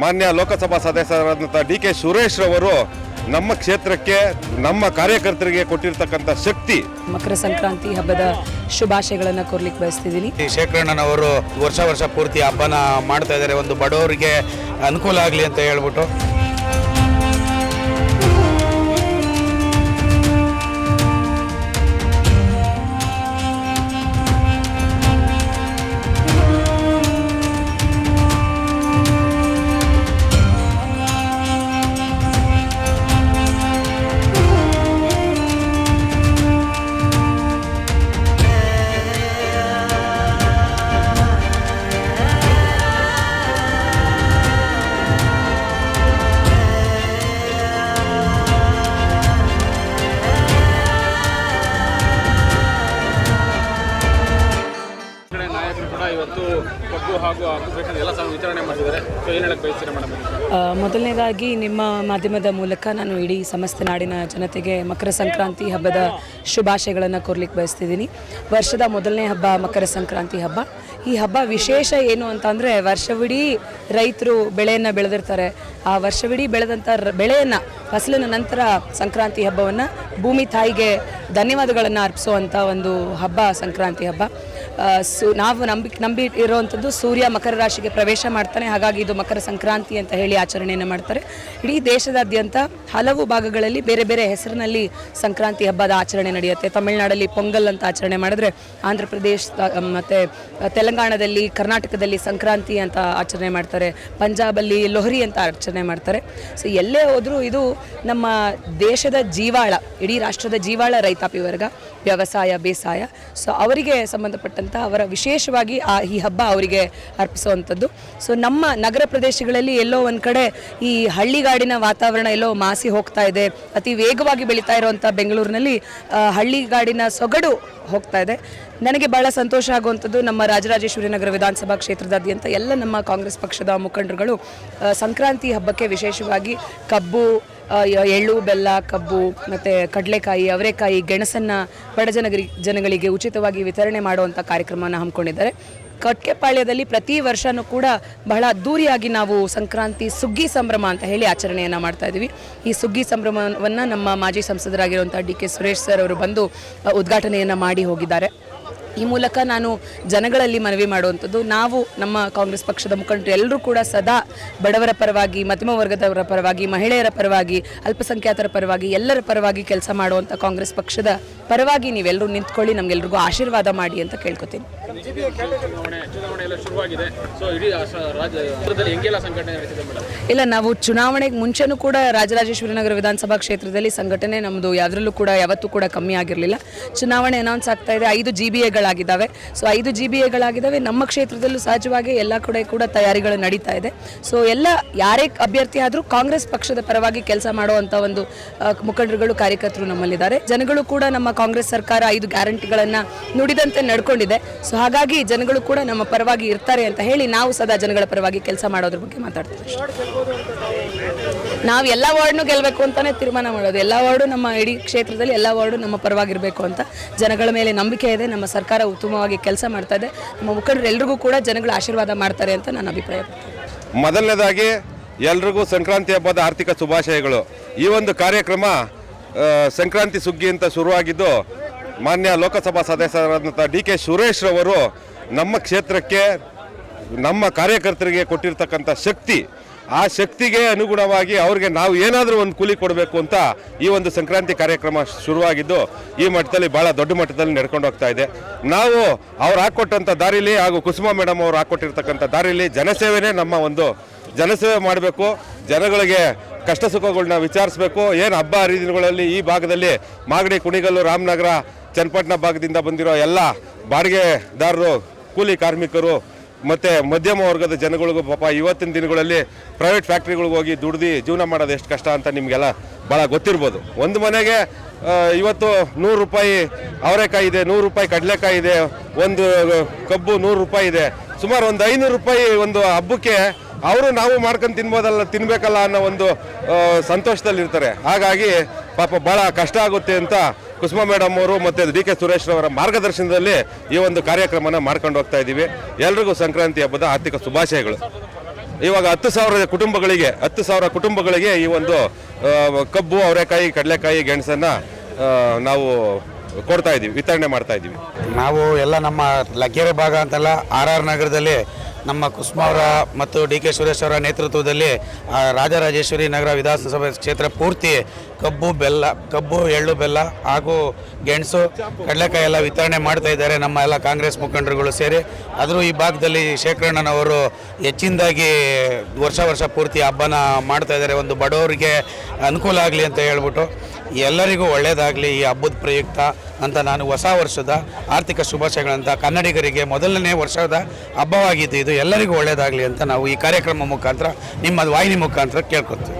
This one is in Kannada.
ಮಾನ್ಯ ಲೋಕಸಭಾ ಸದಸ್ಯರಾದಂಥ ಡಿ.ಕೆ. ಸುರೇಶ್ ರವರು ನಮ್ಮ ಕ್ಷೇತ್ರಕ್ಕೆ ನಮ್ಮ ಕಾರ್ಯಕರ್ತರಿಗೆ ಕೊಟ್ಟಿರ್ತಕ್ಕಂಥ ಶಕ್ತಿ. ಮಕರ ಸಂಕ್ರಾಂತಿ ಹಬ್ಬದ ಶುಭಾಶಯಗಳನ್ನು ಕೋರ್ಲಿಕ್ಕೆ ಬಯಸ್ತಿದ್ದೀನಿ. ಶೇಖರಣ್ಣನವರು ವರ್ಷ ಪೂರ್ತಿ ಹಬ್ಬನ ಮಾಡ್ತಾ ಇದ್ದಾರೆ, ಒಂದು ಬಡವರಿಗೆ ಅನುಕೂಲ ಆಗಲಿ ಅಂತ ಹೇಳ್ಬಿಟ್ಟು. ಮೊದಲನೇದಾಗಿ ನಿಮ್ಮ ಮಾಧ್ಯಮದ ಮೂಲಕ ನಾನು ಇಡೀ ಸಮಸ್ತ ನಾಡಿನ ಜನತೆಗೆ ಮಕರ ಸಂಕ್ರಾಂತಿ ಹಬ್ಬದ ಶುಭಾಶಯಗಳನ್ನು ಕೋರ್ಲಿಕ್ಕೆ ಬಯಸ್ತಿದ್ದೀನಿ. ವರ್ಷದ ಮೊದಲನೇ ಹಬ್ಬ ಮಕರ ಸಂಕ್ರಾಂತಿ ಹಬ್ಬ. ಈ ಹಬ್ಬ ವಿಶೇಷ ಏನು ಅಂತಂದರೆ, ವರ್ಷವಿಡೀ ರೈತರು ಬೆಳೆಯನ್ನು ಬೆಳೆದಿರ್ತಾರೆ. ಆ ವರ್ಷವಿಡೀ ಬೆಳೆದಂಥ ಬೆಳೆಯನ್ನು ಫಸಲಿನ ನಂತರ ಸಂಕ್ರಾಂತಿ ಹಬ್ಬವನ್ನು ಭೂಮಿ ತಾಯಿಗೆ ಧನ್ಯವಾದಗಳನ್ನು ಅರ್ಪಿಸುವಂಥ ಒಂದು ಹಬ್ಬ ಸಂಕ್ರಾಂತಿ ಹಬ್ಬ. ನಾವು ನಂಬಿ ಇರುವಂಥದ್ದು ಸೂರ್ಯ ಮಕರ ರಾಶಿಗೆ ಪ್ರವೇಶ ಮಾಡ್ತಾನೆ, ಹಾಗಾಗಿ ಇದು ಮಕರ ಸಂಕ್ರಾಂತಿ ಅಂತ ಹೇಳಿ ಆಚರಣೆಯನ್ನು ಮಾಡ್ತಾರೆ. ಇಡೀ ದೇಶದಾದ್ಯಂತ ಹಲವು ಭಾಗಗಳಲ್ಲಿ ಬೇರೆ ಬೇರೆ ಹೆಸರಿನಲ್ಲಿ ಸಂಕ್ರಾಂತಿ ಹಬ್ಬದ ಆಚರಣೆ ನಡೆಯುತ್ತೆ. ತಮಿಳುನಾಡಲ್ಲಿ ಪೊಂಗಲ್ ಅಂತ ಆಚರಣೆ ಮಾಡಿದ್ರೆ, ಆಂಧ್ರ ಪ್ರದೇಶ ಮತ್ತು ತೆಲಂಗಾಣದಲ್ಲಿ, ಕರ್ನಾಟಕದಲ್ಲಿ ಸಂಕ್ರಾಂತಿ ಅಂತ ಆಚರಣೆ ಮಾಡ್ತಾರೆ, ಪಂಜಾಬಲ್ಲಿ ಲೊಹರಿ ಅಂತ ಆಚರಣೆ ಮಾಡ್ತಾರೆ. ಸೊ ಎಲ್ಲೇ ಹೋದರೂ ಇದು ನಮ್ಮ ದೇಶದ ಜೀವಾಳ, ಇಡೀ ರಾಷ್ಟ್ರದ ಜೀವಾಳ ರೈತಾಪಿ ವರ್ಗ, ವ್ಯವಸಾಯ, ಬೇಸಾಯ. ಸೊ ಅವರಿಗೆ ಸಂಬಂಧಪಟ್ಟಂಥ ಅವರ ವಿಶೇಷವಾಗಿ ಈ ಹಬ್ಬ ಅವರಿಗೆ ಅರ್ಪಿಸುವಂಥದ್ದು. ಸೊ ನಮ್ಮ ನಗರ ಪ್ರದೇಶಗಳಲ್ಲಿ ಎಲ್ಲೋ ಒಂದು ಕಡೆ ಈ ಹಳ್ಳಿಗಾಡಿನ ವಾತಾವರಣ ಎಲ್ಲೋ ಮಾಸಿ ಹೋಗ್ತಾ ಇದೆ. ಅತಿ ವೇಗವಾಗಿ ಬೆಳೀತಾ ಇರುವಂಥ ಬೆಂಗಳೂರಿನಲ್ಲಿ ಹಳ್ಳಿಗಾಡಿನ ಸೊಗಡು ಹೋಗ್ತಾ ಇದೆ. ನನಗೆ ಭಾಳ ಸಂತೋಷ ಆಗುವಂಥದ್ದು, ನಮ್ಮ ರಾಜರಾಜೇಶ್ವರಿ ನಗರ ವಿಧಾನಸಭಾ ಕ್ಷೇತ್ರದಾದ್ಯಂತ ಎಲ್ಲ ನಮ್ಮ ಕಾಂಗ್ರೆಸ್ ಪಕ್ಷದ ಮುಖಂಡರುಗಳು ಸಂಕ್ರಾಂತಿ ಹಬ್ಬಕ್ಕೆ ವಿಶೇಷವಾಗಿ ಕಬ್ಬು, ಎಳ್ಳು, ಬೆಲ್ಲ, ಕಬ್ಬು ಮತ್ತು ಕಡಲೆಕಾಯಿ, ಅವರೆಕಾಯಿ, ಗೆಣಸನ್ನು ಬಡ ಜನಗಳಿಗೆ ಉಚಿತವಾಗಿ ವಿತರಣೆ ಮಾಡುವಂಥ ಕಾರ್ಯಕ್ರಮವನ್ನು ಹಮ್ಮಿಕೊಂಡಿದ್ದಾರೆ. ಕಟ್ಕೆಪಾಳ್ಯದಲ್ಲಿ ಪ್ರತಿ ವರ್ಷವೂ ಕೂಡ ಬಹಳ ಅದ್ದೂರಿಯಾಗಿ ನಾವು ಸಂಕ್ರಾಂತಿ ಸುಗ್ಗಿ ಸಂಭ್ರಮ ಅಂತ ಹೇಳಿ ಆಚರಣೆಯನ್ನು ಮಾಡ್ತಾ ಇದ್ದೀವಿ. ಈ ಸುಗ್ಗಿ ಸಂಭ್ರಮವನ್ನು ನಮ್ಮ ಮಾಜಿ ಸಂಸದರಾಗಿರುವಂಥ ಡಿ.ಕೆ. ಸುರೇಶ್ ಸರ್ ಅವರು ಬಂದು ಉದ್ಘಾಟನೆಯನ್ನು ಮಾಡಿ ಹೋಗಿದ್ದಾರೆ. ಈ ಮೂಲಕ ನಾನು ಜನಗಳಲ್ಲಿ ಮನವಿ ಮಾಡುವಂಥದ್ದು, ನಾವು ನಮ್ಮ ಕಾಂಗ್ರೆಸ್ ಪಕ್ಷದ ಮುಖಂಡರು ಎಲ್ಲರೂ ಕೂಡ ಸದಾ ಬಡವರ ಪರವಾಗಿ, ಮಧ್ಯಮ ವರ್ಗದವರ ಪರವಾಗಿ, ಮಹಿಳೆಯರ ಪರವಾಗಿ, ಅಲ್ಪಸಂಖ್ಯಾತರ ಪರವಾಗಿ, ಎಲ್ಲರ ಪರವಾಗಿ ಕೆಲಸ ಮಾಡುವಂಥ ಕಾಂಗ್ರೆಸ್ ಪಕ್ಷದ ಪರವಾಗಿ ನೀವೆಲ್ಲರೂ ನಿಂತ್ಕೊಳ್ಳಿ, ನಮಗೆಲ್ರಿಗೂ ಆಶೀರ್ವಾದ ಮಾಡಿ ಅಂತ ಕೇಳ್ಕೊತೀನಿ. ಇಲ್ಲ, ನಾವು ಚುನಾವಣೆಗೆ ಮುಂಚೆನೂ ಕೂಡ ರಾಜರಾಜೇಶ್ವರಿ ನಗರ ವಿಧಾನಸಭಾ ಕ್ಷೇತ್ರದಲ್ಲಿ ಸಂಘಟನೆ ನಮ್ಮದು ಯಾವುದರಲ್ಲೂ ಕೂಡ ಯಾವತ್ತೂ ಕೂಡ ಕಮ್ಮಿ ಆಗಿರಲಿಲ್ಲ. ಚುನಾವಣೆ ಅನೌನ್ಸ್ ಆಗ್ತಾ ಇದೆ, 5 GBAಗಳಾಗಿದ್ದಾವೆ. ಸೊ 5 GBAಗಳಾಗಿದ್ದಾವೆ. ನಮ್ಮ ಕ್ಷೇತ್ರದಲ್ಲೂ ಸಹಜವಾಗಿ ಎಲ್ಲ ಕಡೆ ಕೂಡ ತಯಾರಿಗಳು ನಡೀತಾ ಇದೆ. ಸೊ ಎಲ್ಲ ಯಾರೇ ಅಭ್ಯರ್ಥಿ ಆದರೂ ಕಾಂಗ್ರೆಸ್ ಪಕ್ಷದ ಪರವಾಗಿ ಕೆಲಸ ಮಾಡುವಂಥ ಒಂದು ಮುಖಂಡರುಗಳು, ಕಾರ್ಯಕರ್ತರು ನಮ್ಮಲ್ಲಿದ್ದಾರೆ. ಜನಗಳು ಕೂಡ ನಮ್ಮ ಕಾಂಗ್ರೆಸ್ ಸರ್ಕಾರ 5 ಗ್ಯಾರಂಟಿಗಳನ್ನು ನುಡಿದಂತೆ ನಡ್ಕೊಂಡಿದೆ. ಸೊ ಹಾಗಾಗಿ ಜನಗಳು ಕೂಡ ನಮ್ಮ ಪರವಾಗಿ ಇರ್ತಾರೆ ಅಂತ ಹೇಳಿ ನಾವು ಸದಾ ಜನಗಳ ಪರವಾಗಿ ಕೆಲಸ ಮಾಡೋದ್ರ ಬಗ್ಗೆ ಮಾತಾಡ್ತೀವಿ. ನಾವು ಎಲ್ಲ ವಾರ್ಡ್ನು ಗೆಲ್ಲಬೇಕು ಅಂತಲೇ ತೀರ್ಮಾನ ಮಾಡೋದು. ಎಲ್ಲ ವಾರ್ಡು, ನಮ್ಮ ಇಡೀ ಕ್ಷೇತ್ರದಲ್ಲಿ ಎಲ್ಲ ವಾರ್ಡು ನಮ್ಮ ಪರವಾಗಿರಬೇಕು ಅಂತ ಜನಗಳ ಮೇಲೆ ನಂಬಿಕೆ ಇದೆ. ನಮ್ಮ ಸರ್ಕಾರ ಉತ್ತಮವಾಗಿ ಕೆಲಸ ಮಾಡ್ತಾ ಇದೆ. ನಮ್ಮ ಮುಖಂಡರು ಎಲ್ರಿಗೂ ಕೂಡ ಜನಗಳ ಆಶೀರ್ವಾದ ಮಾಡ್ತಾರೆ ಅಂತ ನಾನು ಅಭಿಪ್ರಾಯ ಪಡ್ತೀನಿ. ಮೊದಲನೇದಾಗಿ ಎಲ್ರಿಗೂ ಸಂಕ್ರಾಂತಿ ಹಬ್ಬದ ಆರ್ಥಿಕ ಶುಭಾಶಯಗಳು. ಈ ಒಂದು ಕಾರ್ಯಕ್ರಮ ಸಂಕ್ರಾಂತಿ ಸುಗ್ಗಿ ಅಂತ ಶುರುವಾಗಿದ್ದು, ಮಾನ್ಯ ಲೋಕಸಭಾ ಸದಸ್ಯರಾದಂಥ ಡಿ.ಕೆ. ಸುರೇಶ್ ರವರು ನಮ್ಮ ಕ್ಷೇತ್ರಕ್ಕೆ ನಮ್ಮ ಕಾರ್ಯಕರ್ತರಿಗೆ ಕೊಟ್ಟಿರ್ತಕ್ಕಂಥ ಶಕ್ತಿ, ಆ ಶಕ್ತಿಗೆ ಅನುಗುಣವಾಗಿ ಅವ್ರಿಗೆ ನಾವು ಏನಾದರೂ ಒಂದು ಕೂಲಿ ಕೊಡಬೇಕು ಅಂತ ಈ ಒಂದು ಸಂಕ್ರಾಂತಿ ಕಾರ್ಯಕ್ರಮ ಶುರುವಾಗಿದ್ದು ಈ ಮಟ್ಟದಲ್ಲಿ ಭಾಳ ದೊಡ್ಡ ಮಟ್ಟದಲ್ಲಿ ನಡ್ಕೊಂಡು ಹೋಗ್ತಾ ಇದೆ. ನಾವು ಅವ್ರು ಹಾಕ್ಕೊಟ್ಟಂಥ ದಾರಿಲಿ ಹಾಗೂ ಕುಸುಮಾ ಮೇಡಮ್ ಅವರು ಹಾಕ್ಕೊಟ್ಟಿರ್ತಕ್ಕಂಥ ದಾರಿಲಿ ಜನಸೇವೆನೇ ನಮ್ಮ ಒಂದು ಜನಸೇವೆ ಮಾಡಬೇಕು, ಜನಗಳಿಗೆ ಕಷ್ಟ ಸುಖಗಳನ್ನ ವಿಚಾರಿಸಬೇಕು. ಏನು ಹಬ್ಬ ಹರಿದಿನಗಳಲ್ಲಿ ಈ ಭಾಗದಲ್ಲಿ ಮಾಗಡಿ, ಕುಣಿಗಲ್ಲು, ರಾಮನಗರ, ಚನ್ನಪಟ್ಟಣ ಭಾಗದಿಂದ ಬಂದಿರೋ ಎಲ್ಲ ಬಾಡಿಗೆದಾರರು, ಕೂಲಿ ಕಾರ್ಮಿಕರು ಮತ್ತು ಮಧ್ಯಮ ವರ್ಗದ ಜನಗಳಿಗೂ ಪಾಪ ಇವತ್ತಿನ ದಿನಗಳಲ್ಲಿ ಪ್ರೈವೇಟ್ ಫ್ಯಾಕ್ಟ್ರಿಗಳಿಗೆ ಹೋಗಿ ದುಡ್ದು ಜೀವನ ಮಾಡೋದು ಎಷ್ಟು ಕಷ್ಟ ಅಂತ ನಿಮಗೆಲ್ಲ ಭಾಳ ಗೊತ್ತಿರ್ಬೋದು. ಒಂದು ಮನೆಗೆ ಇವತ್ತು 100 ರೂಪಾಯಿ ಅವರೆಕಾಯಿ ಇದೆ, 100 ರೂಪಾಯಿ ಕಡಲೆಕಾಯಿ ಇದೆ, ಒಂದು ಕಬ್ಬು 100 ರೂಪಾಯಿ ಇದೆ. ಸುಮಾರು ಒಂದು 500 ರೂಪಾಯಿ ಒಂದು ಹಬ್ಬಕ್ಕೆ ಅವರು ನಾವು ಮಾಡ್ಕೊಂಡು ತಿನ್ಬೇಕಲ್ಲ ಅನ್ನೋ ಒಂದು ಸಂತೋಷದಲ್ಲಿರ್ತಾರೆ. ಹಾಗಾಗಿ ಪಾಪ ಭಾಳ ಕಷ್ಟ ಆಗುತ್ತೆ ಅಂತ ಕುಸುಮಾ ಮೇಡಮ್ ಅವರು ಮತ್ತು ಡಿ.ಕೆ. ಸುರೇಶ್ ಅವರ ಮಾರ್ಗದರ್ಶನದಲ್ಲಿ ಈ ಒಂದು ಕಾರ್ಯಕ್ರಮನ ಮಾಡ್ಕೊಂಡು ಹೋಗ್ತಾ ಇದ್ದೀವಿ. ಎಲ್ರಿಗೂ ಸಂಕ್ರಾಂತಿ ಹಬ್ಬದ ಆರ್ಥಿಕ ಶುಭಾಶಯಗಳು. ಇವಾಗ 10,000 ಕುಟುಂಬಗಳಿಗೆ ಈ ಒಂದು ಕಬ್ಬು, ಅವರೆಕಾಯಿ, ಕಡಲೆಕಾಯಿ, ಗೆಣಸನ್ನು ನಾವು ಕೊಡ್ತಾ ಇದ್ದೀವಿ, ವಿತರಣೆ ಮಾಡ್ತಾ ಇದ್ದೀವಿ. ನಾವು ಎಲ್ಲ ನಮ್ಮ ಲಗ್ಗೆರೆ ಭಾಗ ಅಂತಲ್ಲ, RR ನಗರದಲ್ಲಿ ನಮ್ಮ ಕುಸುಮವರ ಮತ್ತು DK ಸುರೇಶ್ ಅವರ ನೇತೃತ್ವದಲ್ಲಿ ರಾಜರಾಜೇಶ್ವರಿ ನಗರ ವಿಧಾನಸಭೆ ಕ್ಷೇತ್ರ ಪೂರ್ತಿ ಕಬ್ಬು, ಎಳ್ಳು, ಬೆಲ್ಲ ಹಾಗೂ ಗೆಣಸು, ಕಡಲೆಕಾಯಿ ಎಲ್ಲ ವಿತರಣೆ ಮಾಡ್ತಾ ಇದ್ದಾರೆ ನಮ್ಮ ಎಲ್ಲ ಕಾಂಗ್ರೆಸ್ ಮುಖಂಡರುಗಳು ಸೇರಿ. ಆದರೂ ಈ ಭಾಗದಲ್ಲಿ ಶೇಖರಣ್ಣನವರು ಹೆಚ್ಚಿನದಾಗಿ ವರ್ಷ ಪೂರ್ತಿ ಹಬ್ಬನ ಮಾಡ್ತಾ ಇದ್ದಾರೆ. ಒಂದು ಬಡವರಿಗೆ ಅನುಕೂಲ ಆಗಲಿ ಅಂತ ಹೇಳ್ಬಿಟ್ಟು ಎಲ್ಲರಿಗೂ ಒಳ್ಳೆಯದಾಗಲಿ ಈ ಹಬ್ಬದ ಪ್ರಯುಕ್ತ ಅಂತ ನಾನು ಹೊಸ ವರ್ಷದ ಆರ್ಥಿಕ ಶುಭಾಶಯಗಳಂತ ಕನ್ನಡಿಗರಿಗೆ ಮೊದಲನೇ ವರ್ಷದ ಹಬ್ಬವಾಗಿದ್ದು ಇದು ಎಲ್ಲರಿಗೂ ಒಳ್ಳೆಯದಾಗಲಿ ಅಂತ ನಾವು ಈ ಕಾರ್ಯಕ್ರಮ ಮುಖಾಂತರ ನಿಮ್ಮ ವಾಹಿನಿ ಮುಖಾಂತರ ಕೇಳ್ಕೊತೀವಿ.